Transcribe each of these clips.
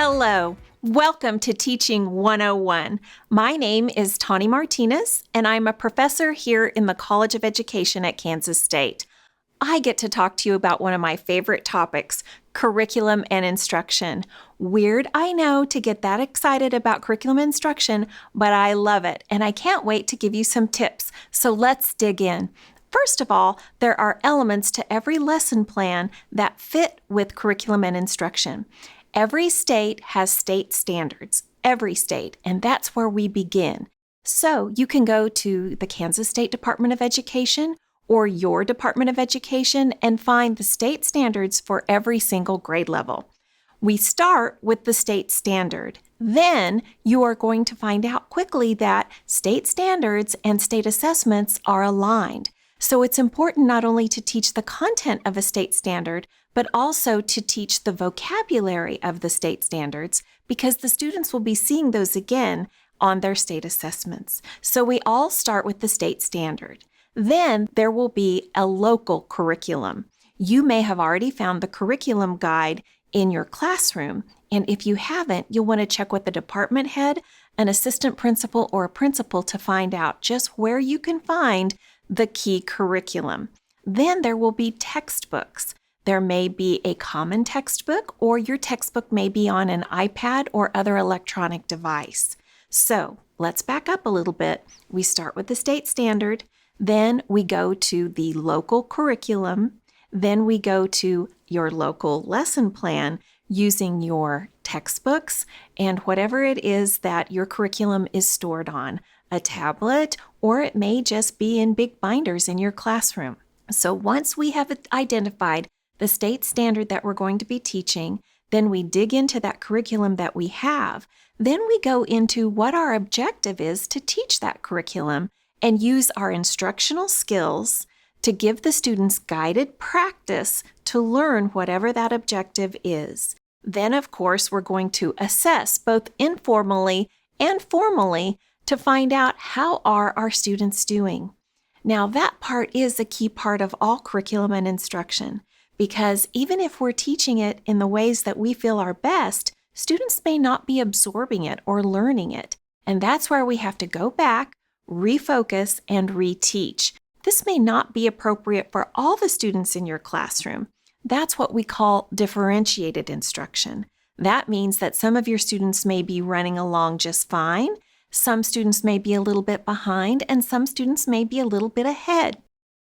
Hello, welcome to Teaching 101. My name is Tawny Martinez, and I'm a professor here in the College of Education at Kansas State. I get to talk to you about one of my favorite topics, curriculum and instruction. Weird, I know, to get that excited about curriculum instruction, but I love it, and I can't wait to give you some tips. So let's dig in. First of all, there are elements to every lesson plan that fit with curriculum and instruction. Every state has state standards, every state, and that's where we begin. So you can go to the Kansas State Department of Education or your Department of Education and find the state standards for every single grade level. We start with the state standard. Then you are going to find out quickly that state standards and state assessments are aligned. So it's important not only to teach the content of a state standard, but also to teach the vocabulary of the state standards because the students will be seeing those again on their state assessments. So we all start with the state standard. Then there will be a local curriculum. You may have already found the curriculum guide in your classroom, and if you haven't, you'll want to check with the department head, an assistant principal, or a principal to find out just where you can find the key curriculum. Then there will be textbooks. There may be a common textbook, or your textbook may be on an iPad or other electronic device. So let's back up a little bit. We start with the state standard, then we go to the local curriculum, then we go to your local lesson plan using your textbooks and whatever it is that your curriculum is stored on, a tablet, or it may just be in big binders in your classroom. So once we have identified the state standard that we're going to be teaching, then we dig into that curriculum that we have. Then we go into what our objective is to teach that curriculum and use our instructional skills to give the students guided practice to learn whatever that objective is. Then, of course, we're going to assess both informally and formally to find out how are our students doing. Now, that part is a key part of all curriculum and instruction. Because even if we're teaching it in the ways that we feel are best, students may not be absorbing it or learning it. And that's where we have to go back, refocus, and reteach. This may not be appropriate for all the students in your classroom. That's what we call differentiated instruction. That means that some of your students may be running along just fine, some students may be a little bit behind, and some students may be a little bit ahead.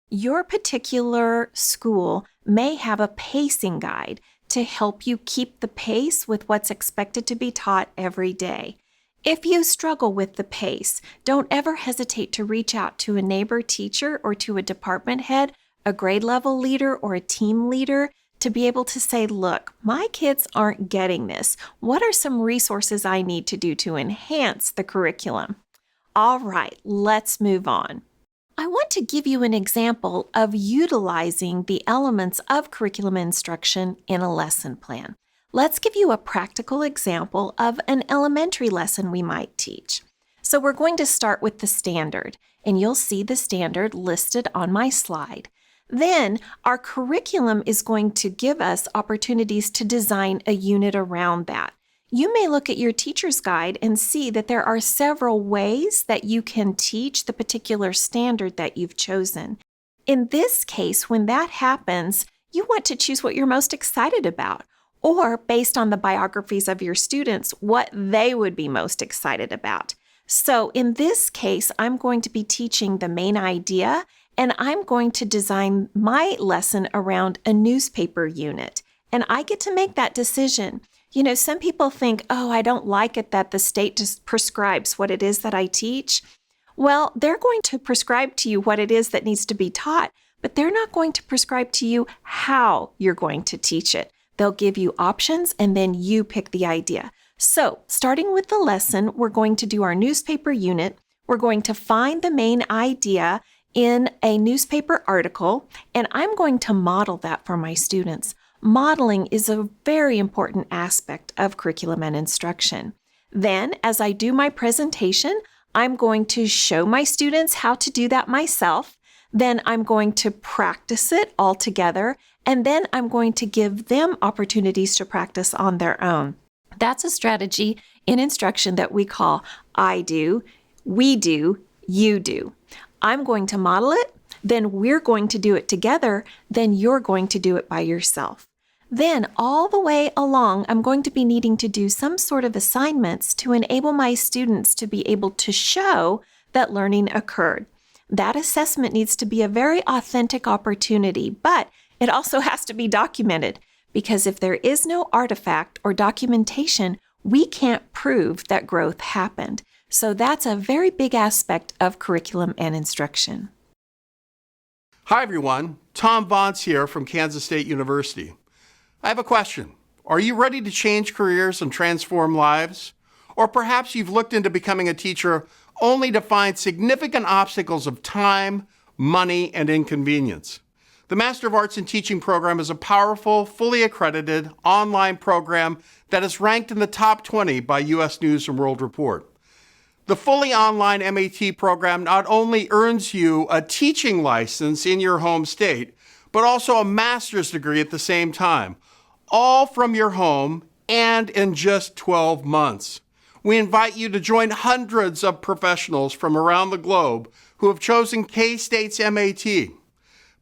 Your particular school may have a pacing guide to help you keep the pace with what's expected to be taught every day. If you struggle with the pace, don't ever hesitate to reach out to a neighbor teacher or to a department head, a grade level leader, or a team leader to be able to say, look, my kids aren't getting this. What are some resources I need to do to enhance the curriculum? All right, let's move on. I want to give you an example of utilizing the elements of curriculum instruction in a lesson plan. Let's give you a practical example of an elementary lesson we might teach. So we're going to start with the standard, and you'll see the standard listed on my slide. Then our curriculum is going to give us opportunities to design a unit around that. You may look at your teacher's guide and see that there are several ways that you can teach the particular standard that you've chosen. In this case, when that happens, you want to choose what you're most excited about, or based on the biographies of your students, what they would be most excited about. So in this case, I'm going to be teaching the main idea, and I'm going to design my lesson around a newspaper unit, and I get to make that decision. You know, some people think, oh, I don't like it that the state just prescribes what it is that I teach. Well, they're going to prescribe to you what it is that needs to be taught, but they're not going to prescribe to you how you're going to teach it. They'll give you options and then you pick the idea. So, starting with the lesson, we're going to do our newspaper unit. We're going to find the main idea in a newspaper article, and I'm going to model that for my students. Modeling is a very important aspect of curriculum and instruction. Then, as I do my presentation, I'm going to show my students how to do that myself. Then I'm going to practice it all together, and then I'm going to give them opportunities to practice on their own. That's a strategy in instruction that we call I do, we do, you do. I'm going to model it, then we're going to do it together, then you're going to do it by yourself. Then all the way along, I'm going to be needing to do some sort of assignments to enable my students to be able to show that learning occurred. That assessment needs to be a very authentic opportunity, but it also has to be documented, because if there is no artifact or documentation, we can't prove that growth happened. So that's a very big aspect of curriculum and instruction. Hi everyone, Tom Vance here from Kansas State University. I have a question. Are you ready to change careers and transform lives? Or perhaps you've looked into becoming a teacher only to find significant obstacles of time, money, and inconvenience. The Master of Arts in Teaching program is a powerful, fully accredited online program that is ranked in the top 20 by U.S. News & World Report. The fully online MAT program not only earns you a teaching license in your home state, but also a master's degree at the same time, all from your home and in just 12 months. We invite you to join hundreds of professionals from around the globe who have chosen K-State's MAT.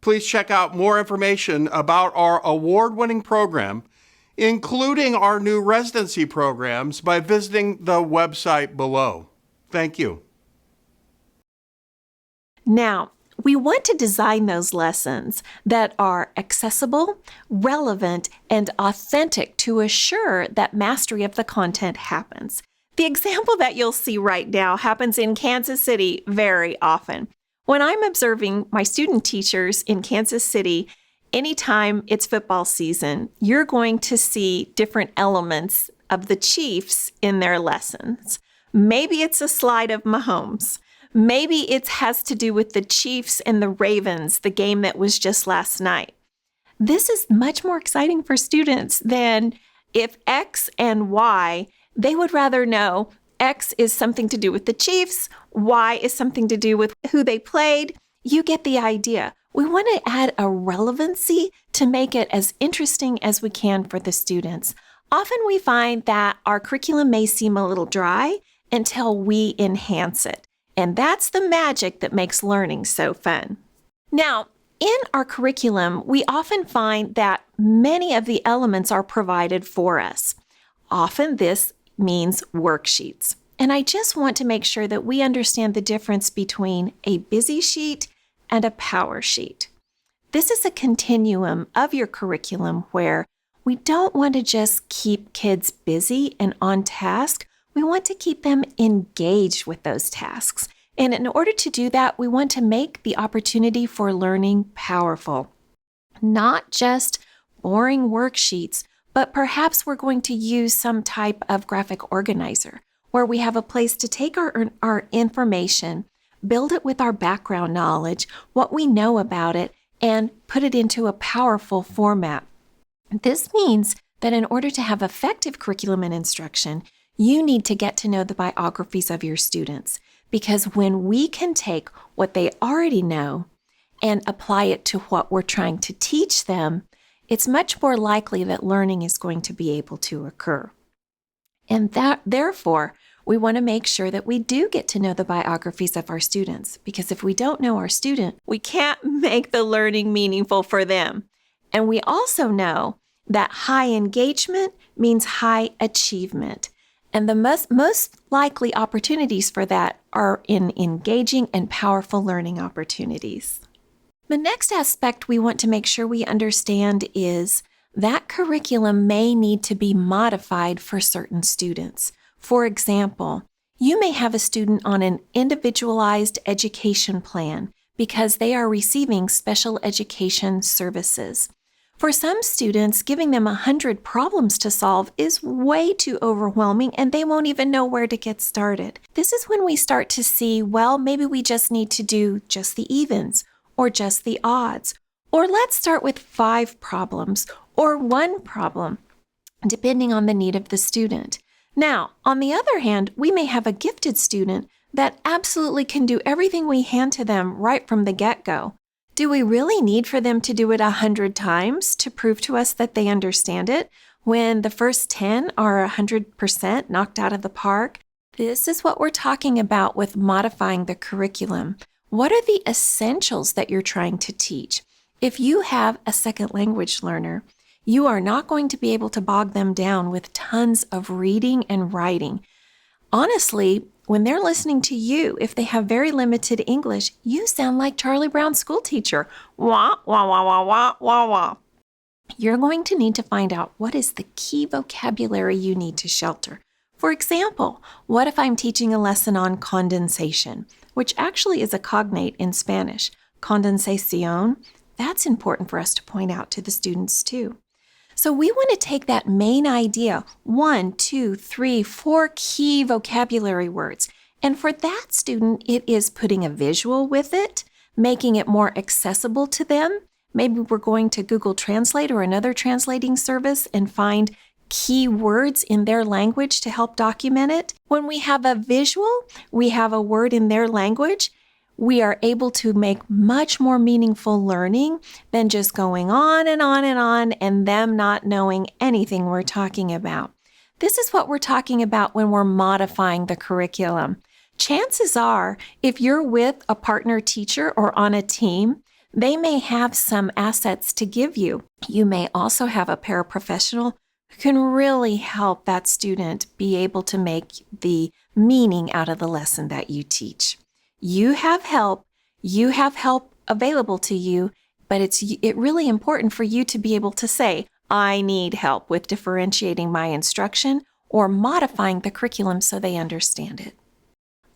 Please check out more information about our award-winning program, including our new residency programs, by visiting the website below. Thank you. Now, we want to design those lessons that are accessible, relevant, and authentic to assure that mastery of the content happens. The example that you'll see right now happens in Kansas City very often. When I'm observing my student teachers in Kansas City, anytime it's football season, you're going to see different elements of the Chiefs in their lessons. Maybe it's a slide of Mahomes. Maybe it has to do with the Chiefs and the Ravens, the game that was just last night. This is much more exciting for students than if X and Y, they would rather know X is something to do with the Chiefs, Y is something to do with who they played. You get the idea. We want to add a relevancy to make it as interesting as we can for the students. Often we find that our curriculum may seem a little dry until we enhance it. And that's the magic that makes learning so fun. Now, in our curriculum, we often find that many of the elements are provided for us. Often this means worksheets. And I just want to make sure that we understand the difference between a busy sheet and a power sheet. This is a continuum of your curriculum where we don't want to just keep kids busy and on task. We want to keep them engaged with those tasks. And in order to do that, we want to make the opportunity for learning powerful. Not just boring worksheets, but perhaps we're going to use some type of graphic organizer where we have a place to take our information, build it with our background knowledge, what we know about it, and put it into a powerful format. This means that in order to have effective curriculum and instruction, you need to get to know the biographies of your students, because when we can take what they already know and apply it to what we're trying to teach them, it's much more likely that learning is going to be able to occur. And therefore, we want to make sure that we do get to know the biographies of our students, because if we don't know our student, we can't make the learning meaningful for them. And we also know that high engagement means high achievement. And the most likely opportunities for that are in engaging and powerful learning opportunities. The next aspect we want to make sure we understand is that curriculum may need to be modified for certain students. For example, you may have a student on an individualized education plan because they are receiving special education services. For some students, giving them 100 problems to solve is way too overwhelming and they won't even know where to get started. This is when we start to see, well, maybe we just need to do just the evens or just the odds. Or let's start with 5 problems or 1 problem, depending on the need of the student. Now, on the other hand, we may have a gifted student that absolutely can do everything we hand to them right from the get-go. Do we really need for them to do it 100 times to prove to us that they understand it? when the first 10 are 100% knocked out of the park. This is what we're talking about with modifying the curriculum. What are the essentials that you're trying to teach? If you have a second language learner, you are not going to be able to bog them down with tons of reading and writing. Honestly, when they're listening to you, if they have very limited English, you sound like Charlie Brown's school teacher. Wah, wah, wah, wah, wah, wah, wah. You're going to need to find out what is the key vocabulary you need to shelter. For example, what if I'm teaching a lesson on condensation, which actually is a cognate in Spanish, condensación? That's important for us to point out to the students too. So we want to take that main idea, 1, 2, 3, 4 key vocabulary words. And for that student, it is putting a visual with it, making it more accessible to them. Maybe we're going to Google Translate or another translating service and find key words in their language to help document it. When we have a visual, we have a word in their language, we are able to make much more meaningful learning than just going on and on and on and them not knowing anything we're talking about. This is what we're talking about when we're modifying the curriculum. Chances are, if you're with a partner teacher or on a team, they may have some assets to give you. You may also have a paraprofessional who can really help that student be able to make the meaning out of the lesson that you teach. You have help available to you, but it's really important for you to be able to say, I need help with differentiating my instruction or modifying the curriculum so they understand it.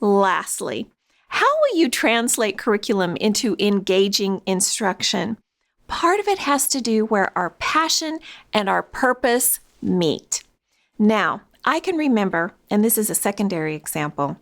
Lastly, how will you translate curriculum into engaging instruction? Part of it has to do where our passion and our purpose meet. Now, I can remember, and this is a secondary example,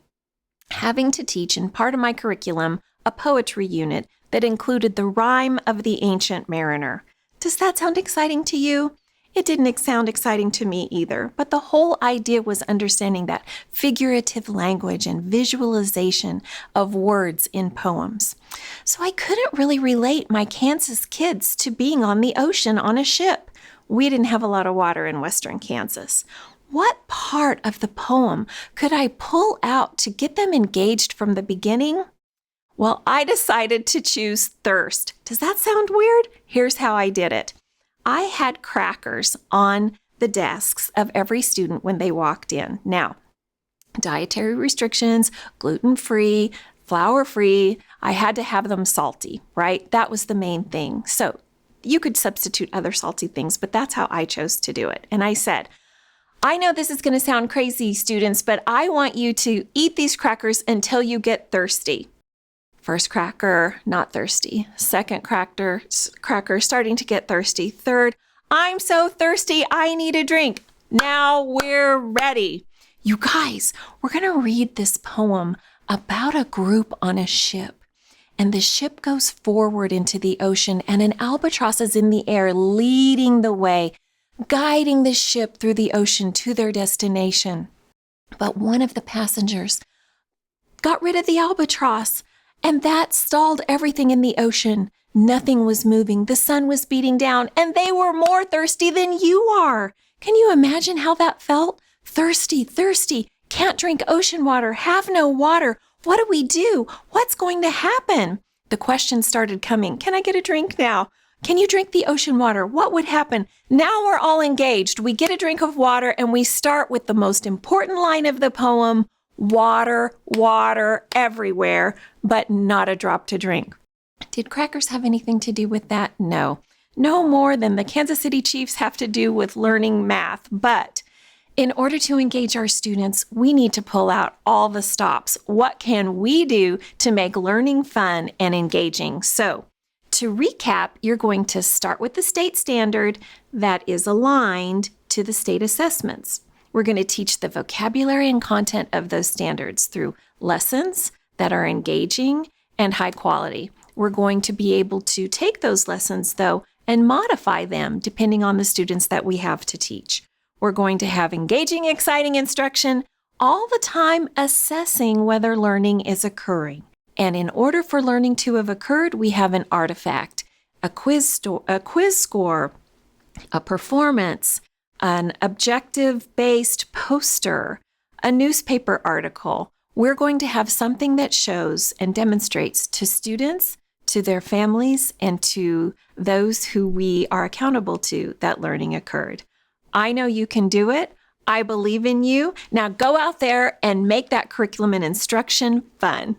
having to teach in part of my curriculum a poetry unit that included the rhyme of the Ancient Mariner. Does that sound exciting to you? It didn't sound exciting to me either, but the whole idea was understanding that figurative language and visualization of words in poems. So I couldn't really relate my Kansas kids to being on the ocean on a ship. We didn't have a lot of water in western Kansas. What part of the poem could I pull out to get them engaged from the beginning? Well, I decided to choose thirst. Does that sound weird? Here's how I did it. I had crackers on the desks of every student when they walked in. Now, dietary restrictions, gluten-free, flour-free, I had to have them salty, right? That was the main thing. So you could substitute other salty things, but that's how I chose to do it. And I said, I know this is going to sound crazy, students, but I want you to eat these crackers until you get thirsty. First cracker, not thirsty. Second cracker, starting to get thirsty. Third, I'm so thirsty, I need a drink. Now we're ready. You guys, we're going to read this poem about a group on a ship. And the ship goes forward into the ocean, and an albatross is in the air leading the way, guiding the ship through the ocean to their destination. But one of the passengers got rid of the albatross, and that stalled everything in the ocean. Nothing was moving. The sun was beating down, and they were more thirsty than you are. Can you imagine how that felt? Thirsty, can't drink ocean water, have no water. What do we do? What's going to happen? The questions started coming. Can I get a drink now? Can you drink the ocean water? What would happen? Now we're all engaged. We get a drink of water, and we start with the most important line of the poem, water, water everywhere, but not a drop to drink. Did crackers have anything to do with that? No. No more than the Kansas City Chiefs have to do with learning math. But in order to engage our students, we need to pull out all the stops. What can we do to make learning fun and engaging? So, to recap, you're going to start with the state standard that is aligned to the state assessments. We're going to teach the vocabulary and content of those standards through lessons that are engaging and high quality. We're going to be able to take those lessons, though, and modify them depending on the students that we have to teach. We're going to have engaging, exciting instruction, all the time assessing whether learning is occurring. And in order for learning to have occurred, we have an artifact, a quiz score, a performance, an objective-based poster, a newspaper article. We're going to have something that shows and demonstrates to students, to their families, and to those who we are accountable to that learning occurred. I know you can do it. I believe in you. Now go out there and make that curriculum and instruction fun.